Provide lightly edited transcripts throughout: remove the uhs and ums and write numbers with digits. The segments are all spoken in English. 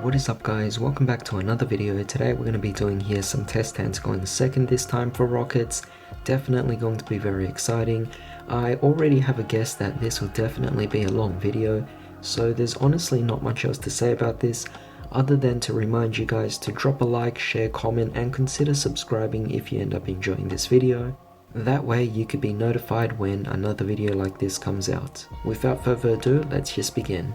What is up guys, welcome back to another video. Today we're going to be doing here some test hands going second this time for Rockets. Definitely going to be very exciting. I already have a guess that this will definitely be a long video, so there's honestly not much else to say about this other than to remind you guys to drop a like, share, comment and consider subscribing if you end up enjoying this video. That way you could be notified when another video like this comes out. Without further ado, let's just begin.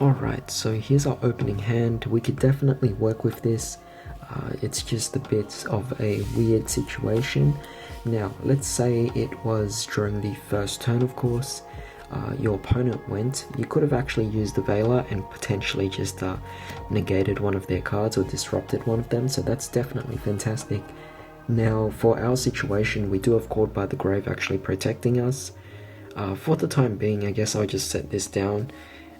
Alright, so here's our opening hand. We could definitely work with this. It's just a bit of a weird situation. Now, let's say it was during the first turn, of course. Your opponent went. You could have actually used the Veiler and potentially just negated one of their cards or disrupted one of them, so that's definitely fantastic. Now, for our situation, we do have Called by the Grave actually protecting us. For the time being, I guess I'll just set this down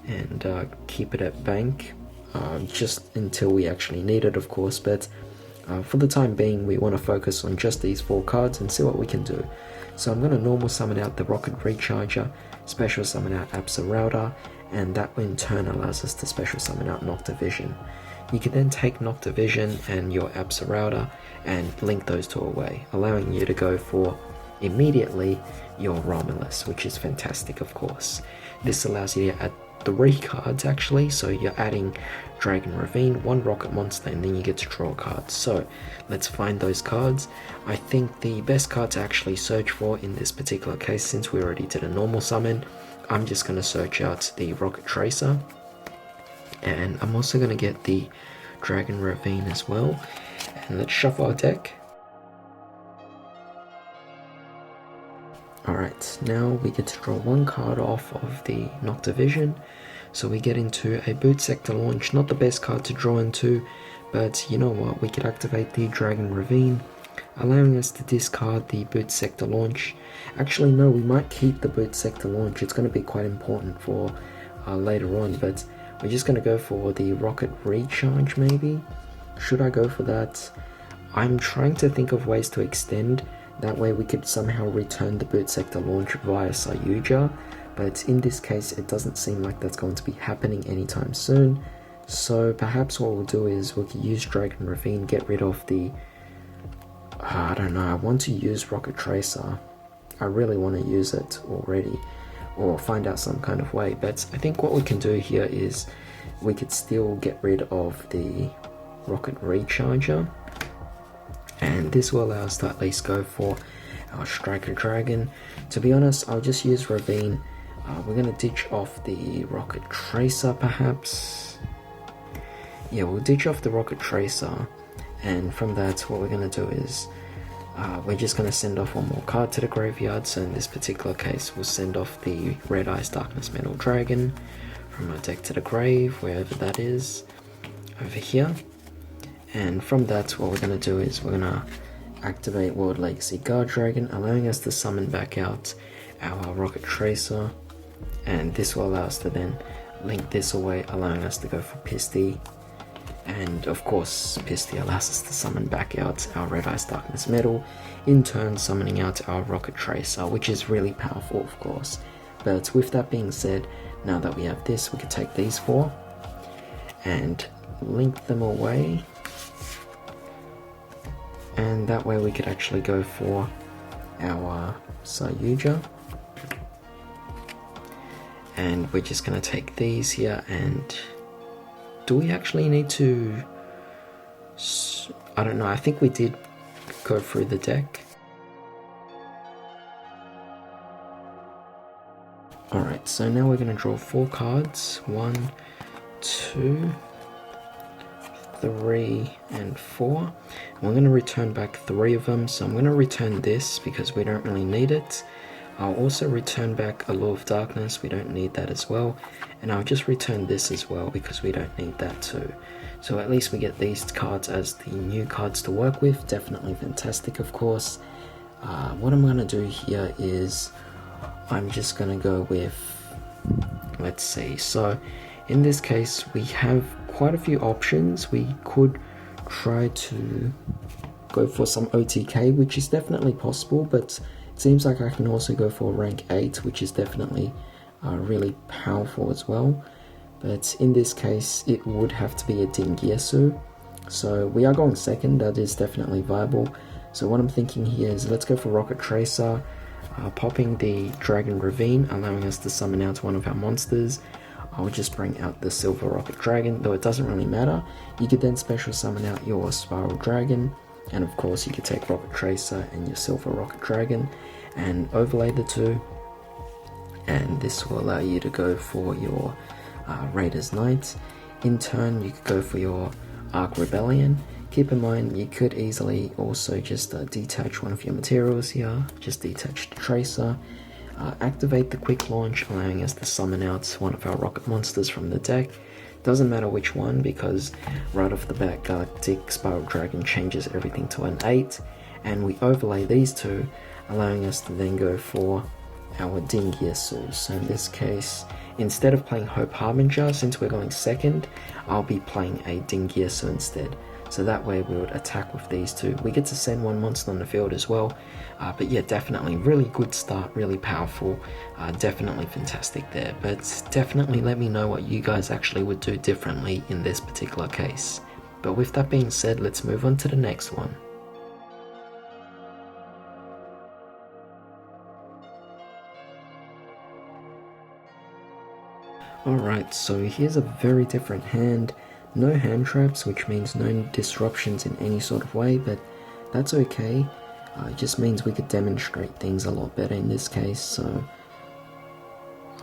and keep it at bank just until we actually need it, of course, but for the time being we want to focus on just these 4 cards and see what we can do. So I'm going to normal summon out the Rocket Recharger, special summon out Router, and that in turn allows us to special summon out Noctivision. You can then take Noctivision and your Router and link those two away, allowing you to go for immediately your Romulus, which is fantastic, of course. This allows you to add 3 cards actually, so you're adding Dragon Ravine, 1 Rocket Monster, and then you get to draw cards. So let's find those cards. I think the best card to actually search for in this particular case, since we already did a normal summon, I'm just going to search out the Rocket Tracer, and I'm also going to get the Dragon Ravine as well. And let's shuffle our deck. Alright, now we get to draw 1 card off of the Noctivision, so we get into a Boot Sector Launch. Not the best card to draw into, but you know what, we could activate the Dragon Ravine, allowing us to discard the Boot Sector Launch. Actually no, we might keep the Boot Sector Launch, it's going to be quite important for later on, but we're just going to go for the Rocket Recharge maybe. Should I go for that? I'm trying to think of ways to extend. That way we could somehow return the Boot Sector Launch via yugioh, but in this case it doesn't seem like that's going to be happening anytime soon. So perhaps what we'll do is we could use Dragon Ravine, get rid of the... I don't know, I want to use Rocket Tracer. I really want to use it already, or find out some kind of way, but I think what we can do here is we could still get rid of the Rocket Recharger. And this will allow us to at least go for our Striker Dragon. To be honest, I'll just use Ravine. We're going to ditch off the Rocket Tracer perhaps. Yeah, we'll ditch off the Rocket Tracer. And from that, what we're going to do is we're just going to send off 1 more card to the graveyard. So in this particular case, we'll send off the Red Eyes Darkness Metal Dragon from our deck to the grave, wherever that is, over here. And from that, what we're going to do is we're going to activate World Legacy Guard Dragon, allowing us to summon back out our Rocket Tracer, and this will allow us to then link this away, allowing us to go for Pisty. And of course, Pisty allows us to summon back out our Red Eyes Darkness Metal, in turn summoning out our Rocket Tracer, which is really powerful, of course. But with that being said, now that we have this, we can take these 4 and link them away. And that way we could actually go for our yugioh. And we're just going to take these here, and do we actually need to... I don't know, I think we did go through the deck. Alright, so now we're going to draw 4 cards. 1, 2, 3 and 4. And we're going to return back 3 of them, so I'm going to return this because we don't really need it. I'll also return back a Law of Darkness, we don't need that as well, and I'll just return this as well because we don't need that too. So at least we get these cards as the new cards to work with. Definitely fantastic, of course. What I'm going to do here is I'm just going to go with, let's see, so in this case we have quite a few options. We could try to go for some OTK, which is definitely possible, but Seems like I can also go for rank 8, which is definitely really powerful as well. But in this case, it would have to be a Dingyesu. So we are going second, that is definitely viable. So what I'm thinking here is let's go for Rocket Tracer, popping the Dragon Ravine, allowing us to summon out one of our monsters. I'll just bring out the Silver Rocket Dragon, though it doesn't really matter. You could then special summon out your Spiral Dragon, and of course you could take Rocket Tracer and your Silver Rocket Dragon and overlay the two, and this will allow you to go for your Raiders Knights. In turn, you could go for your Arc Rebellion. Keep in mind, you could easily also just detach one of your materials here, just detach the Tracer, activate the Quick Launch, allowing us to summon out one of our rocket monsters from the deck. Doesn't matter which one, because right off the bat, Galactic Spiral Dragon changes everything to an 8, and we overlay these two, allowing us to then go for our Dingyesu. So in this case, instead of playing Hope Harbinger, since we're going second, I'll be playing a Dingyesu instead. So that way we would attack with these two. We get to send one monster on the field as well. But yeah, definitely really good start, really powerful, definitely fantastic there. But definitely let me know what you guys actually would do differently in this particular case. But with that being said, let's move on to the next one. Alright, so here's a very different hand. No hand traps, which means no disruptions in any sort of way, but that's okay. It just means we could demonstrate things a lot better in this case, so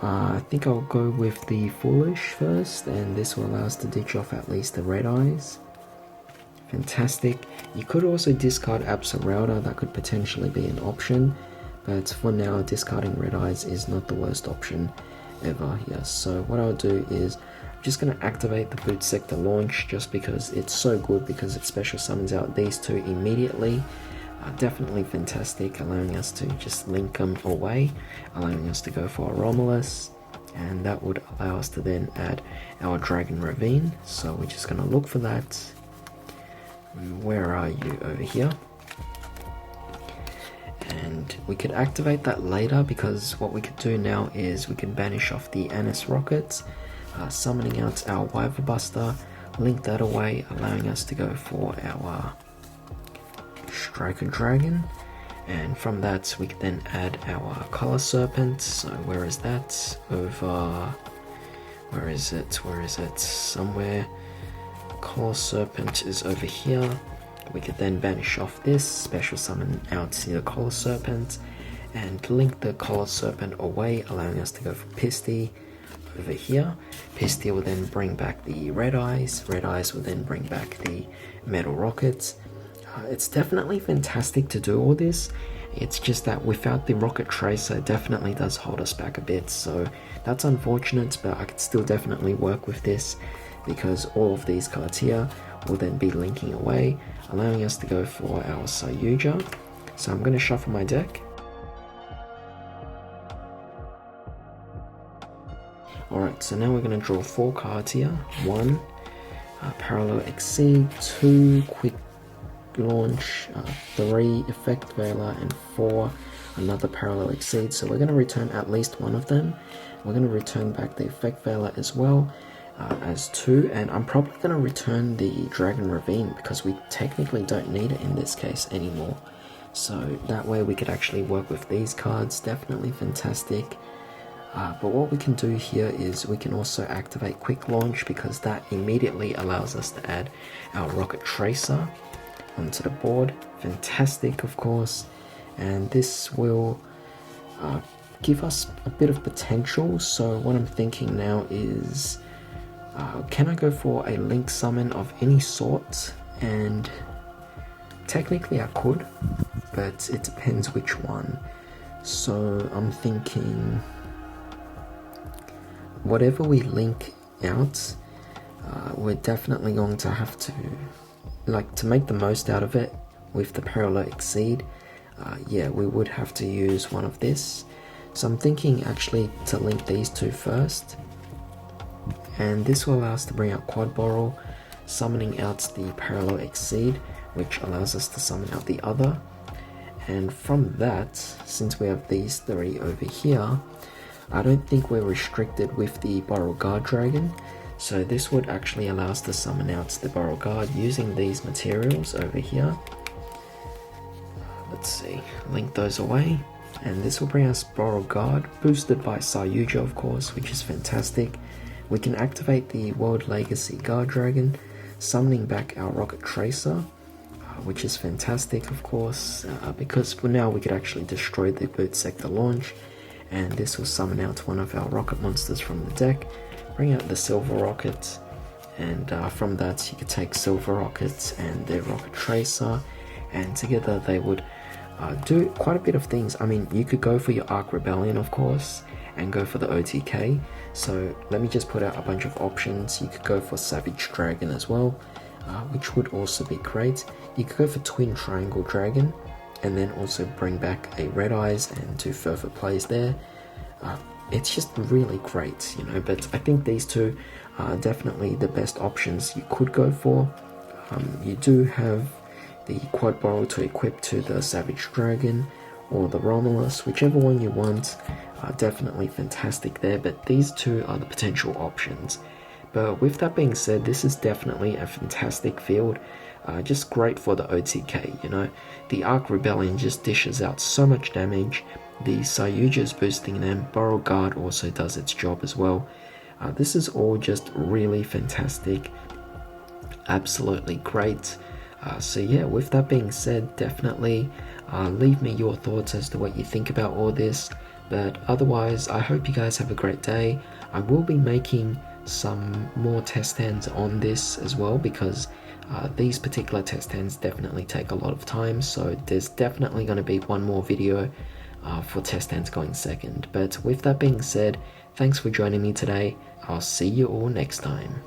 I think I'll go with the Foolish first, and this will allow us to ditch off at least the Red Eyes. Fantastic. You could also discard Absorauda, that could potentially be an option, but for now discarding Red Eyes is not the worst option ever here. So what I'll do is I'm just going to activate the Boot Sector Launch, just because it's so good, because it special summons out these two immediately. Definitely fantastic, allowing us to just link them away, allowing us to go for a Romulus, and that would allow us to then add our Dragon Ravine. So we're just going to look for that. Where are you? Over here. And we could activate that later, because what we could do now is we can banish off the Anis Rockets, summoning out our Wyver Buster, link that away, allowing us to go for our Striker Dragon, and from that we could then add our Color Serpent. So where is that? Over, where is it? Somewhere. Color Serpent is over here. We could then banish off this, special summon out the Color Serpent, and link the Color Serpent away, allowing us to go for Pisty over here. Pisty will then bring back the Red Eyes. Red Eyes will then bring back the Metal Rockets. It's definitely fantastic to do all this. It's just that without the Rocket Tracer, it definitely does hold us back a bit. So that's unfortunate, but I could still definitely work with this, because all of these cards here will then be linking away, allowing us to go for our yugioh. So I'm going to shuffle my deck. Alright, so now we're going to draw 4 cards here. 1, Parallel Exceed, 2, Quick Launch, 3, Effect Veiler, and 4, another Parallel Exceed. So we're going to return at least one of them. We're going to return back the Effect Veiler as well, as 2, and I'm probably going to return the Dragon Ravine, because we technically don't need it in this case anymore. So that way we could actually work with these cards. Definitely fantastic. But what we can do here is we can also activate Quick Launch, because that immediately allows us to add our Rocket Tracer onto the board. Fantastic, of course, and this will give us a bit of potential. So what I'm thinking now is, can I go for a Link Summon of any sort? And technically I could, but it depends which one. So I'm thinking whatever we link out, we're definitely going to have to, to make the most out of it with the Parallel Exceed. Yeah, we would have to use one of this. So I'm thinking actually to link these two first, and this will allow us to bring out Quad Borrow, summoning out the Parallel Exceed, which allows us to summon out the other. And from that, since we have these three over here, I don't think we're restricted with the Beauregard Dragon, so this would actually allow us to summon out the Beauregard using these materials over here. Let's see, link those away, and this will bring us Beauregard, boosted by yugioh of course, which is fantastic. We can activate the World Legacy Guard Dragon, summoning back our Rocket Tracer, which is fantastic of course, because for now we could actually destroy the boot sector launch, and this will summon out one of our rocket monsters from the deck, bring out the Silver Rocket, and from that you could take Silver Rockets and their Rocket Tracer, and together they would do quite a bit of things. I mean, you could go for your Ark Rebellion of course, and go for the OTK, so let me just put out a bunch of options. You could go for Savage Dragon as well, which would also be great. You could go for Twin Triangle Dragon, and then also bring back a Red Eyes and 2 further plays there. It's just really great, you know, but I think these two are definitely the best options you could go for. You do have the Quad Barrel to equip to the Savage Dragon or the Romulus, whichever one you want, are definitely fantastic there, but these two are the potential options. But with that being said, this is definitely a fantastic field, just great for the OTK, you know. The Ark Rebellion just dishes out so much damage, the yugioh is boosting them, Beauregard also does its job as well. This is all just really fantastic, absolutely great. So yeah, with that being said, definitely leave me your thoughts as to what you think about all this, but otherwise I hope you guys have a great day. I will be making some more test stands on this as well, because these particular test stands definitely take a lot of time, so there's definitely going to be one more video for test stands going second. But with that being said, thanks for joining me today. I'll see you all next time.